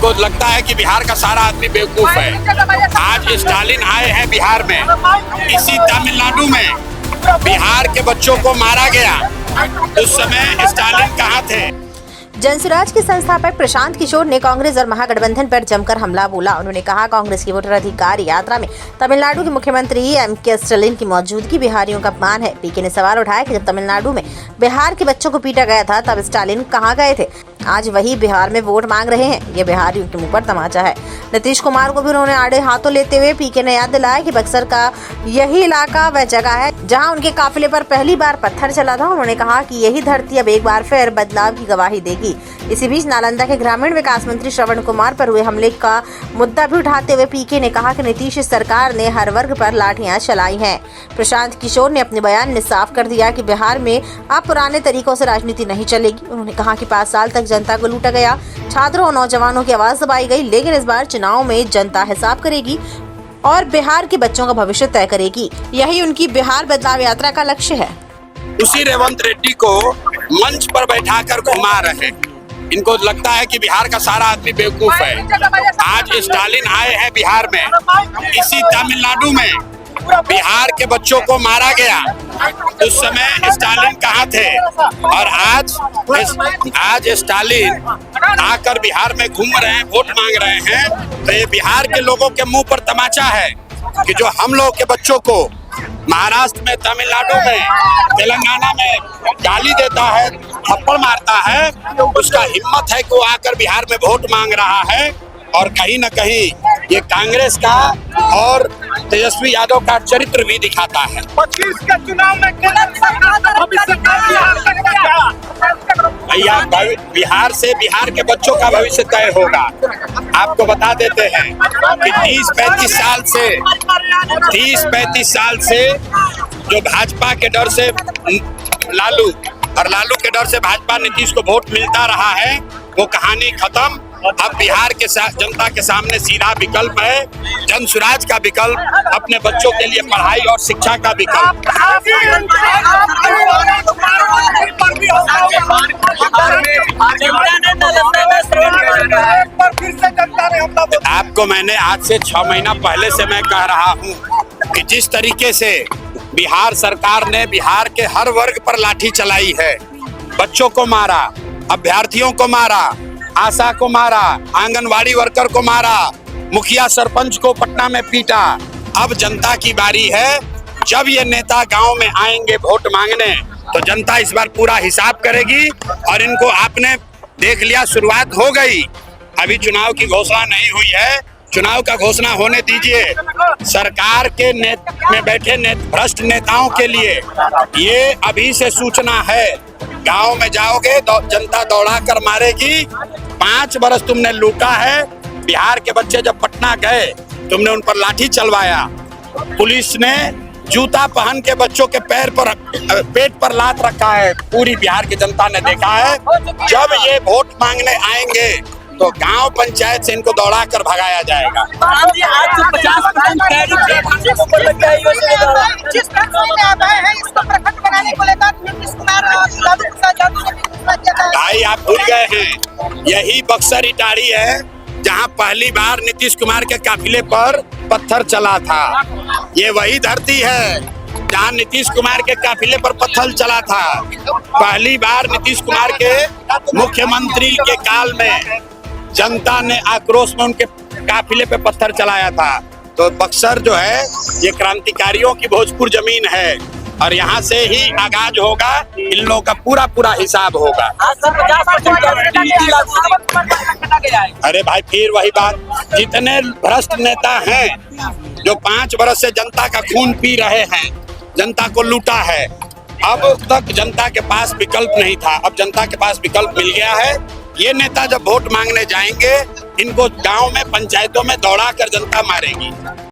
इनको लगता है कि बिहार का सारा आदमी बेवकूफ है। आज स्टालिन आए हैं बिहार में, इसी तमिलनाडु में बिहार के बच्चों को मारा गया, उस समय स्टालिन कहाँ थे? जनसुराज के संस्थापक प्रशांत किशोर ने कांग्रेस और महागठबंधन पर जमकर हमला बोला। उन्होंने कहा, कांग्रेस की वोटर अधिकार यात्रा में तमिलनाडु के मुख्यमंत्री एम.के. स्टालिन की मौजूदगी बिहारियों का अपमान है। पीके ने सवाल उठाया कि जब तमिलनाडु में बिहार के बच्चों को पीटा गया था तब स्टालिन कहां गए थे? आज वही बिहार में वोट मांग रहे हैं। ये बिहारियों के मुंह पर तमाचा है। नीतीश कुमार को भी उन्होंने आड़े हाथों लेते हुए पीके ने याद दिलाया कि बक्सर का यही इलाका वह जगह है जहां उनके काफिले पर पहली बार पत्थर चला था। उन्होंने कहा कि यही धरती अब एक बार फिर बदलाव की गवाही देगी। इसी बीच नालंदा के ग्रामीण विकास मंत्री श्रवण कुमार पर हुए हमले का मुद्दा भी उठाते हुए पीके ने कहा कि नीतीश सरकार ने हर वर्ग पर लाठियां चलाई हैं। प्रशांत किशोर ने अपने बयान में साफ कर दिया कि बिहार में अब पुराने तरीकों से राजनीति नहीं चलेगी। उन्होंने कहा कि 5 साल तक जनता को लूटा गया, छात्रों और नौजवानों की आवाज दबाई गई, लेकिन इस बार चुनाव में जनता हिसाब करेगी और बिहार के बच्चों का भविष्य तय करेगी। यही उनकी बिहार बदलाव यात्रा का लक्ष्य है। उसी रेवंत रेड्डी को मंच पर बैठाकर घुमा रहे। इनको लगता है कि बिहार का सारा आदमी बेवकूफ है। आज स्टालिन आए हैं बिहार में, इसी तमिलनाडु में बिहार के बच्चों को मारा गया, उस समय स्टालिन कहाँ थे? और आज स्टालिन आकर बिहार में घूम रहे हैं, वोट मांग रहे हैं। तो ये बिहार के लोगों के मुंह पर तमाचा है कि जो हम लोग के बच्चों को महाराष्ट्र में, तमिलनाडु में, तेलंगाना में गाली देता है, थप्पड़ मारता है, उसका हिम्मत है कि वो आकर बिहार में वोट मांग रहा है। और कहीं न कहीं ये कांग्रेस का और तेजस्वी यादव का चरित्र भी दिखाता है। 25 के चुनाव में भैया, बिहार से बिहार के बच्चों का भविष्य तय होगा। आपको बता देते हैं कि 30-35 साल से जो भाजपा के डर से लालू और लालू के डर से भाजपा नीतीश को वोट मिलता रहा है, वो कहानी खत्म। अब बिहार के जनता के सामने सीधा विकल्प है, जनसुराज का विकल्प, अपने बच्चों के लिए पढ़ाई और शिक्षा का विकल्प। आपको मैंने आज से 6 महीना पहले से मैं कह रहा हूँ कि जिस तरीके से बिहार सरकार ने बिहार के हर वर्ग पर लाठी चलाई है, बच्चों को मारा, अभ्यर्थियों को मारा, आशा को मारा, आंगनवाड़ी वर्कर को मारा, मुखिया सरपंच को पटना में पीटा। अब जनता की बारी है। जब ये नेता गांव में आएंगे वोट मांगने, तो जनता इस बार पूरा हिसाब करेगी। और इनको आपने देख लिया, शुरुआत हो गई। अभी चुनाव की घोषणा नहीं हुई है, चुनाव का घोषणा होने दीजिए। सरकार के में बैठे भ्रष्ट नेताओं के लिए ये अभी से सूचना है। गांव में जाओगे तो जनता दौड़ा कर मारेगी। 5 बरस तुमने लूटा है। बिहार के बच्चे जब पटना गए, तुमने उन पर लाठी चलवाया। पुलिस ने जूता पहन के बच्चों के पेट पर लात रखा है। पूरी बिहार की जनता ने देखा है। जब ये वोट मांगने आएंगे तो गांव पंचायत से इनको दौड़ा कर भगाया जाएगा। भाई, आप भूल गए हैं, यही बक्सर इटारी है जहां पहली बार नीतीश कुमार के काफिले पर पत्थर चला था। ये वही धरती है जहां नीतीश कुमार के काफिले पर पत्थर चला था। पहली बार नीतीश कुमार के मुख्यमंत्री के काल में जनता ने आक्रोश में उनके काफिले पे पत्थर चलाया था। तो बक्सर जो है ये क्रांतिकारियों की भोजपुर जमीन है और यहाँ से ही आगाज होगा। इन लोगों का पूरा हिसाब होगा। अरे भाई, फिर वही बात, जितने भ्रष्ट नेता हैं जो 5 बरस से जनता का खून पी रहे हैं, जनता को लूटा है, अब तक जनता के पास विकल्प नहीं था। अब जनता के पास विकल्प मिल गया है। ये नेता जब वोट मांगने जाएंगे, इनको गांव में, पंचायतों में दौड़ा कर जनता मारेगी।